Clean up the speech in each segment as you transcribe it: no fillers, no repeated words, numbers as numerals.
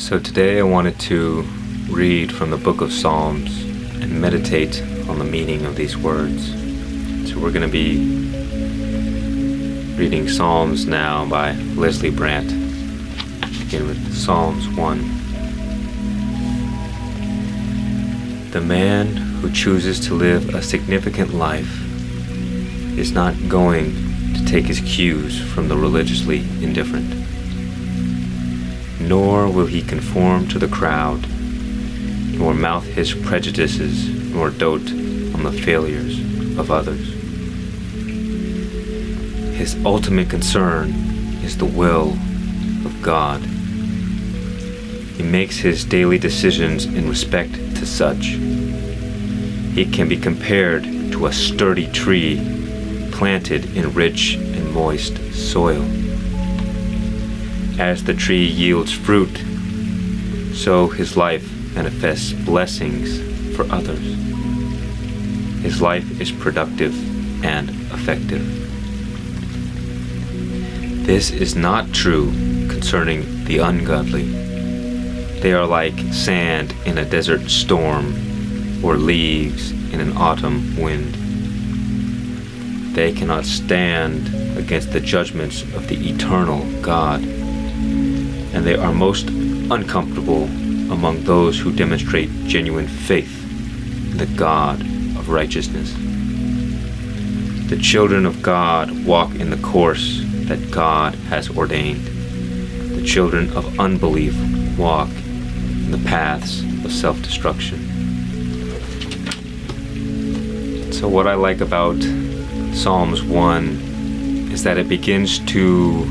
So today I wanted to read from the book of Psalms and meditate on the meaning of these words. So we're going to be reading Psalms now by Leslie Brandt. Begin with Psalms 1. The man who chooses to live a significant life is not going to take his cues from the religiously indifferent. Nor will he conform to the crowd, nor mouth his prejudices, nor dote on the failures of others. His ultimate concern is the will of God. He makes his daily decisions in respect to such. He can be compared to a sturdy tree planted in rich and moist soil. As the tree yields fruit, so his life manifests blessings for others. His life is productive and effective. This is not true concerning the ungodly. They are like sand in a desert storm or leaves in an autumn wind. They cannot stand against the judgments of the eternal God, and they are most uncomfortable among those who demonstrate genuine faith in the God of righteousness. The children of God walk in the course that God has ordained. The children of unbelief walk in the paths of self-destruction. So what I like about Psalms 1 is that it begins to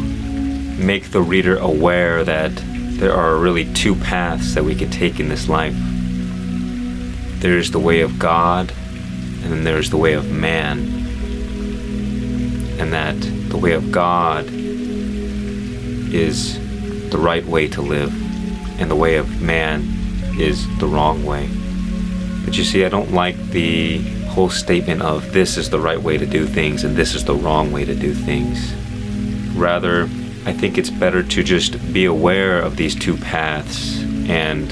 make the reader aware that there are really two paths that we can take in this life. There's the way of God, and then there's the way of man. And that the way of God is the right way to live, and the way of man is the wrong way. But you see, I don't like the whole statement of this is the right way to do things and this is the wrong way to do things. Rather, I think it's better to just be aware of these two paths and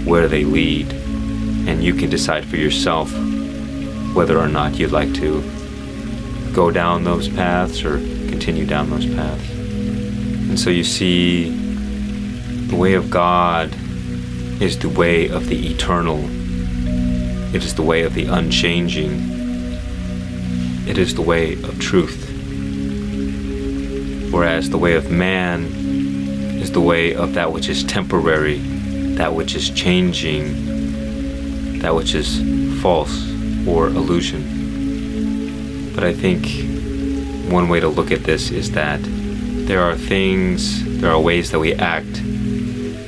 where they lead, and you can decide for yourself whether or not you'd like to go down those paths or continue down those paths. And so you see, the way of God is the way of the eternal. It is the way of the unchanging. It is the way of truth. Whereas the way of man is the way of that which is temporary, that which is changing, that which is false or illusion. But I think one way to look at this is that there are ways that we act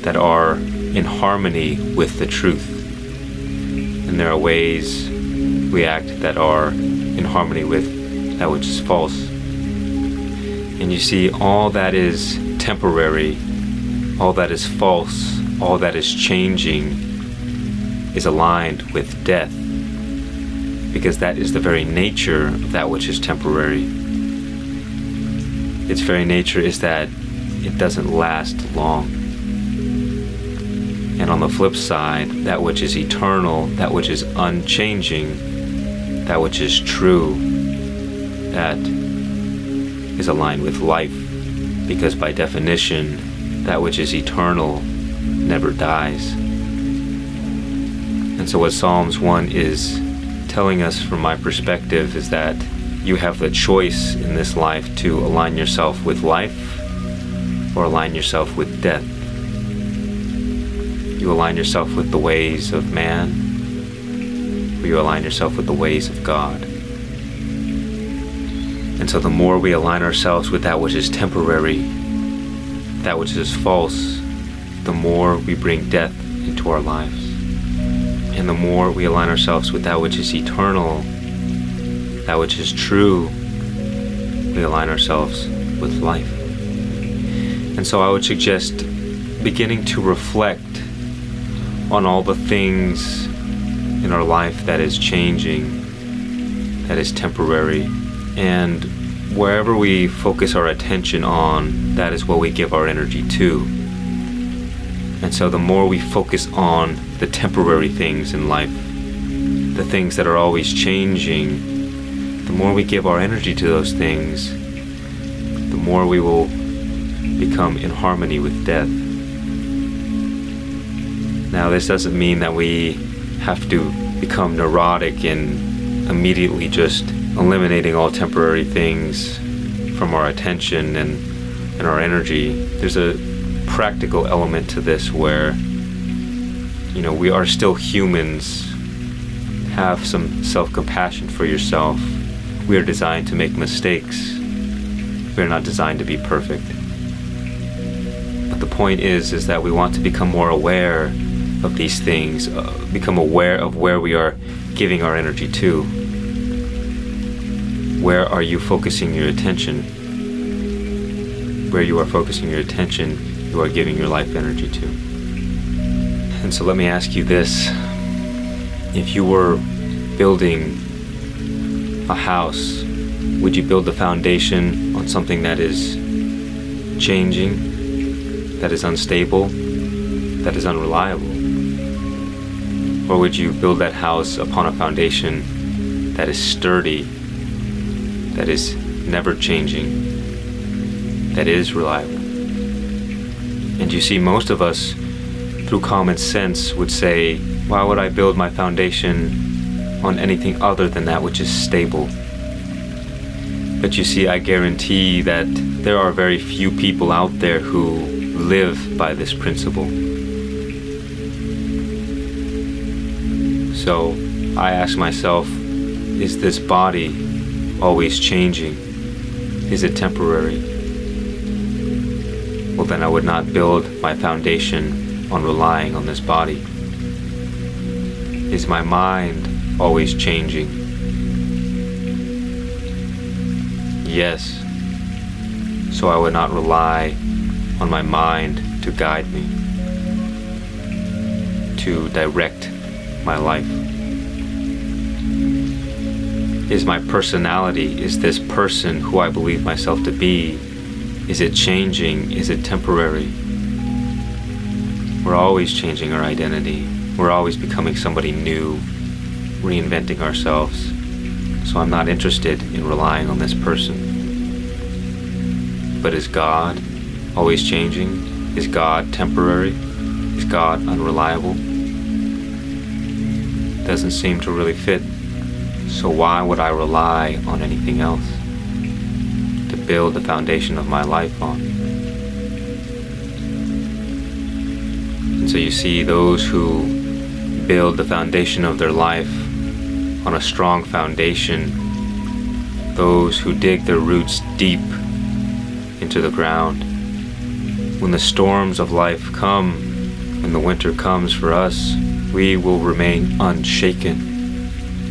that are in harmony with the truth. And there are ways we act that are in harmony with that which is false. And you see, all that is temporary, all that is false, all that is changing is aligned with death, because that is the very nature of that which is temporary. Its very nature is that it doesn't last long. And on the flip side, that which is eternal, that which is unchanging, that which is true, that is aligned with life, because by definition, that which is eternal never dies. And so what Psalms 1 is telling us from my perspective is that you have the choice in this life to align yourself with life or align yourself with death. You align yourself with the ways of man, or you align yourself with the ways of God. And so the more we align ourselves with that which is temporary, that which is false, the more we bring death into our lives. And the more we align ourselves with that which is eternal, that which is true, we align ourselves with life. And so I would suggest beginning to reflect on all the things in our life that is changing, that is temporary, and wherever we focus our attention on, that is what we give our energy to. And so the more we focus on the temporary things in life, the things that are always changing, the more we give our energy to those things, the more we will become in harmony with death. Now, this doesn't mean that we have to become neurotic and immediately just eliminating all temporary things from our attention and our energy. There's a practical element to this where, we are still humans. Have some self-compassion for yourself. We are designed to make mistakes. We are not designed to be perfect. But the point is that we want to become more aware of these things, become aware of where we are giving our energy to. Where are you focusing your attention? Where you are focusing your attention, you are giving your life energy to. And so let me ask you this. If you were building a house, would you build the foundation on something that is changing, that is unstable, that is unreliable? Or would you build that house upon a foundation that is sturdy, that is never changing, that is reliable? And you see, most of us, through common sense, would say, why would I build my foundation on anything other than that which is stable? But you see, I guarantee that there are very few people out there who live by this principle. So I ask myself, is this body always changing? Is it temporary? Well, then I would not build my foundation on relying on this body. Is my mind always changing? Yes. So I would not rely on my mind to guide me, to direct my life. Is my personality, is this person who I believe myself to be, is it changing? Is it temporary? We're always changing our identity. We're always becoming somebody new, reinventing ourselves. So I'm not interested in relying on this person. But is God always changing? Is God temporary? Is God unreliable? Doesn't seem to really fit. So why would I rely on anything else to build the foundation of my life on? And so you see, those who build the foundation of their life on a strong foundation, those who dig their roots deep into the ground, when the storms of life come, when the winter comes for us, we will remain unshaken,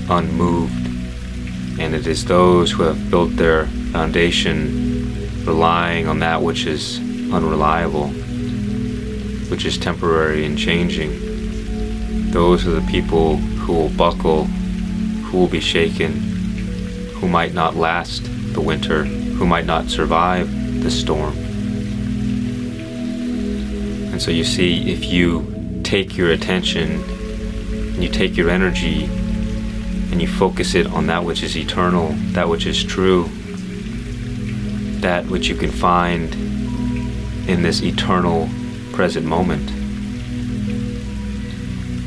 unmoved. And it is those who have built their foundation relying on that which is unreliable, which is temporary and changing. Those are the people who will buckle, who will be shaken, who might not last the winter, who might not survive the storm. And so you see, if you take your attention and you take your energy and you focus it on that which is eternal, that which is true, that which you can find in this eternal present moment,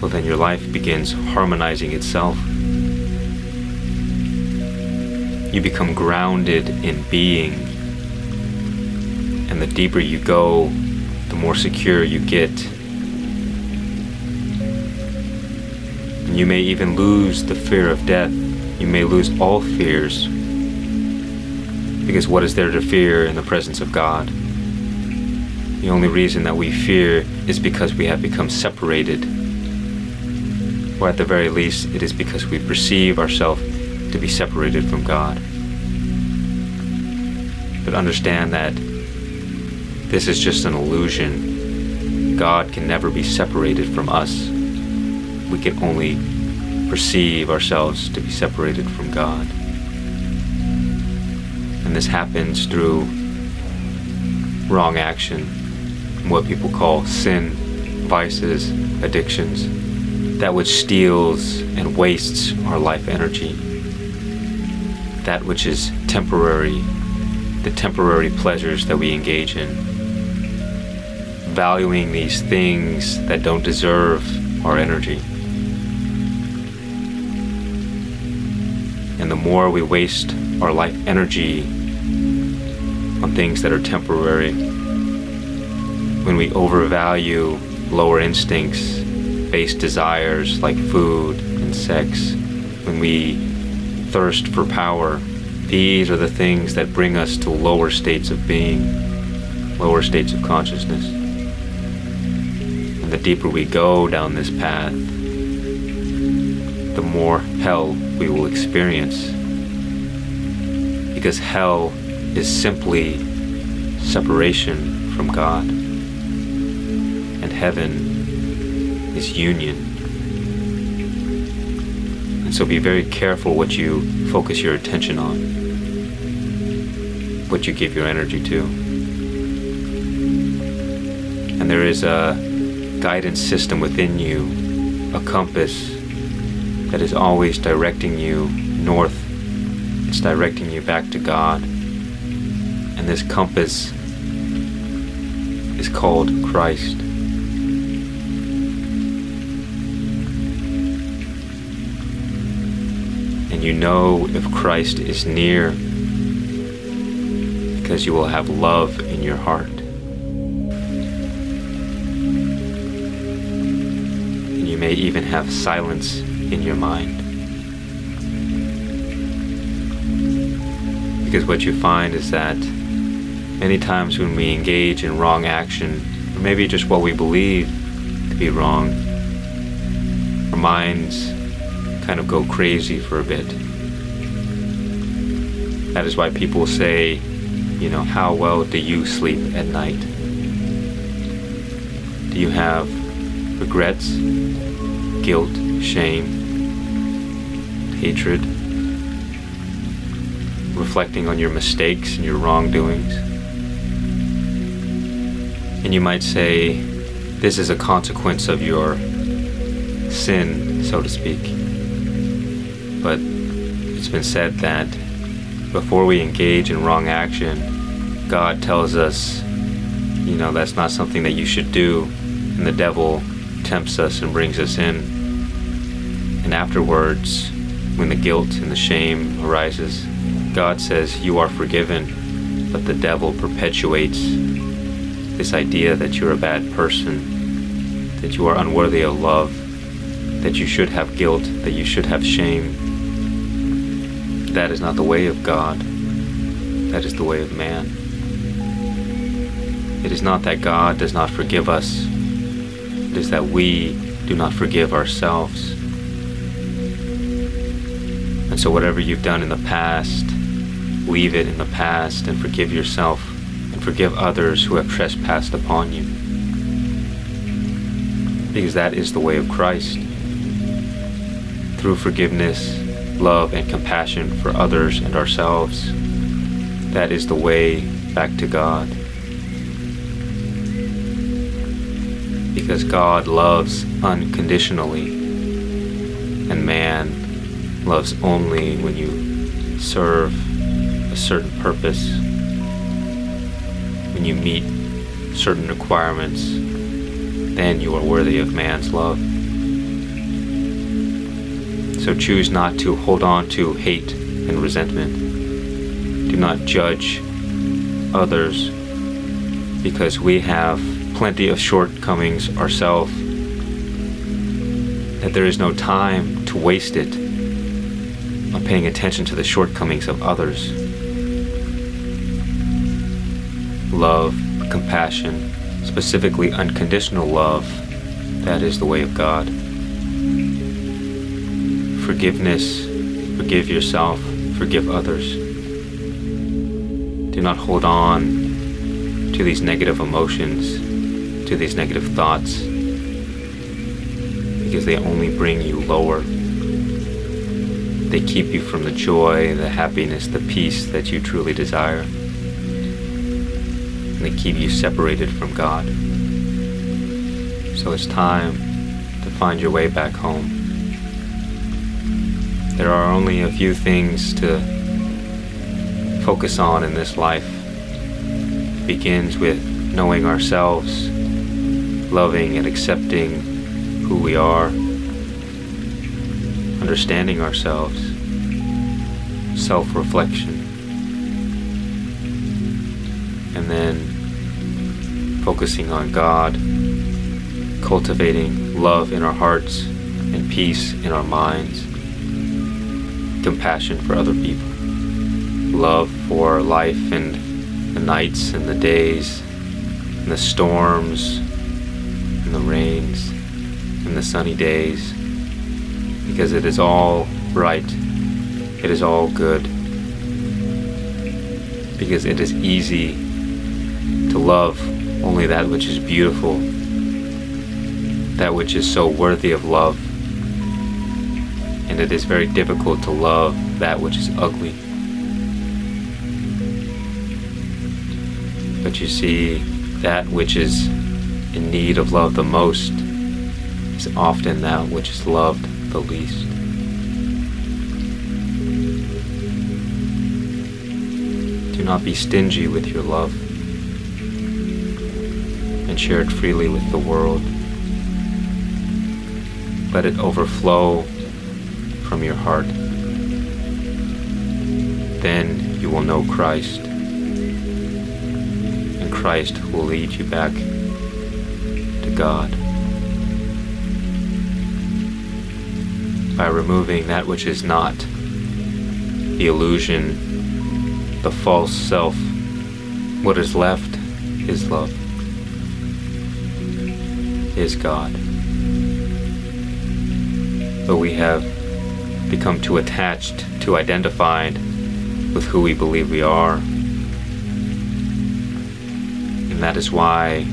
well, then your life begins harmonizing itself. You become grounded in being, and the deeper you go, the more secure you get. And you may even lose the fear of death. You may lose all fears, because what is there to fear in the presence of God? The only reason that we fear is because we have become separated, or at the very least, it is because we perceive ourselves to be separated from God. But understand that this is just an illusion. God can never be separated from us. We can only perceive ourselves to be separated from God. And this happens through wrong action, what people call sin. vices, addictions, that which steals and wastes our life energy, that which is temporary, the temporary pleasures that we engage in, valuing these things that don't deserve our energy. And the more we waste our life energy on things that are temporary, when we overvalue lower instincts, base desires like food and sex, when we thirst for power, these are the things that bring us to lower states of being, lower states of consciousness. And the deeper we go down this path, the more hell we will experience. Because hell is simply separation from God. And heaven is union. And so be very careful what you focus your attention on, what you give your energy to. And there is a guidance system within you, a compass that is always directing you north. It's directing you back to God. And this compass is called Christ. And you know if Christ is near because you will have love in your heart. And you may even have silence in your mind. Because what you find is that many times when we engage in wrong action, or maybe just what we believe to be wrong, our minds kind of go crazy for a bit. That is why people say, how well do you sleep at night? Do you have regrets, guilt, shame, hatred, reflecting on your mistakes and your wrongdoings? And you might say, this is a consequence of your sin, so to speak. But it's been said that before we engage in wrong action, God tells us, that's not something that you should do. And the devil tempts us and brings us in. And afterwards, when the guilt and the shame arises, God says, you are forgiven. But the devil perpetuates this idea that you're a bad person, that you are unworthy of love, that you should have guilt, that you should have shame. That is not the way of God. That is the way of man. It is not that God does not forgive us. It is that we do not forgive ourselves. And so whatever you've done in the past, leave it in the past and forgive yourself and forgive others who have trespassed upon you. Because that is the way of Christ. Through forgiveness, love, and compassion for others and ourselves, that is the way back to God. Because God loves unconditionally, and man loves only when you serve a certain purpose, when you meet certain requirements, then you are worthy of man's love. So choose not to hold on to hate and resentment. Do not judge others because we have plenty of shortcomings ourselves, that there is no time to waste it on paying attention to the shortcomings of others. Love, compassion, specifically unconditional love, that is the way of God. Forgiveness, forgive yourself, forgive others. Do not hold on to these negative emotions, to these negative thoughts, because they only bring you lower. They keep you from the joy, the happiness, the peace that you truly desire. And they keep you separated from God. So it's time to find your way back home. There are only a few things to focus on in this life. It begins with knowing ourselves, loving and accepting who we are, understanding ourselves, self-reflection, and then focusing on God, cultivating love in our hearts and peace in our minds, compassion for other people, love for life and the nights and the days and the storms and the rains and the sunny days, because it is all right, it is all good, because it is easy to love only that which is beautiful, that which is so worthy of love, and it is very difficult to love that which is ugly. But you see, that which is in need of love the most is often that which is loved the least. Do not be stingy with your love, and share it freely with the world. Let it overflow from your heart. Then you will know Christ, and Christ will lead you back to God. By removing that which is not, the illusion, the false self, what is left is love, is God. But we have become too attached, too identified with who we believe we are. And that is why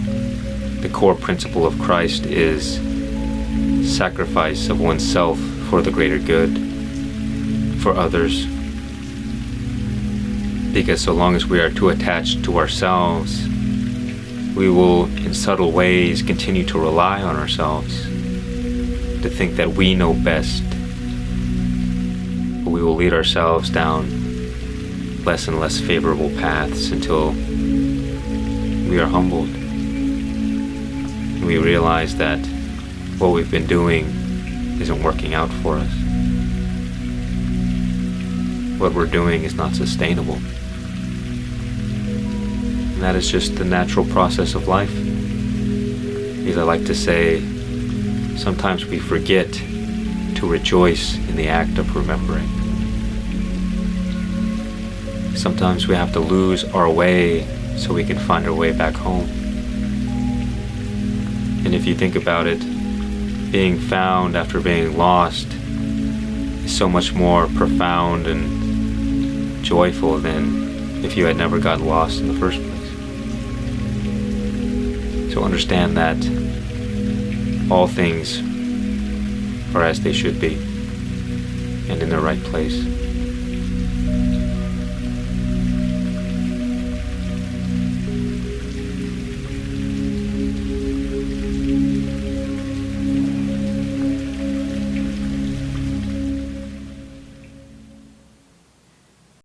the core principle of Christ is sacrifice of oneself for the greater good, for others. Because so long as we are too attached to ourselves, we will in subtle ways continue to rely on ourselves, to think that we know best. But we will lead ourselves down less and less favorable paths until we are humbled. And we realize that what we've been doing isn't working out for us. What we're doing is not sustainable. And that is just the natural process of life. Because I like to say, sometimes we forget to rejoice in the act of remembering. Sometimes we have to lose our way so we can find our way back home. And if you think about it, being found after being lost is so much more profound and joyful than if you had never got lost in the first place. So understand that all things are as they should be and in their right place.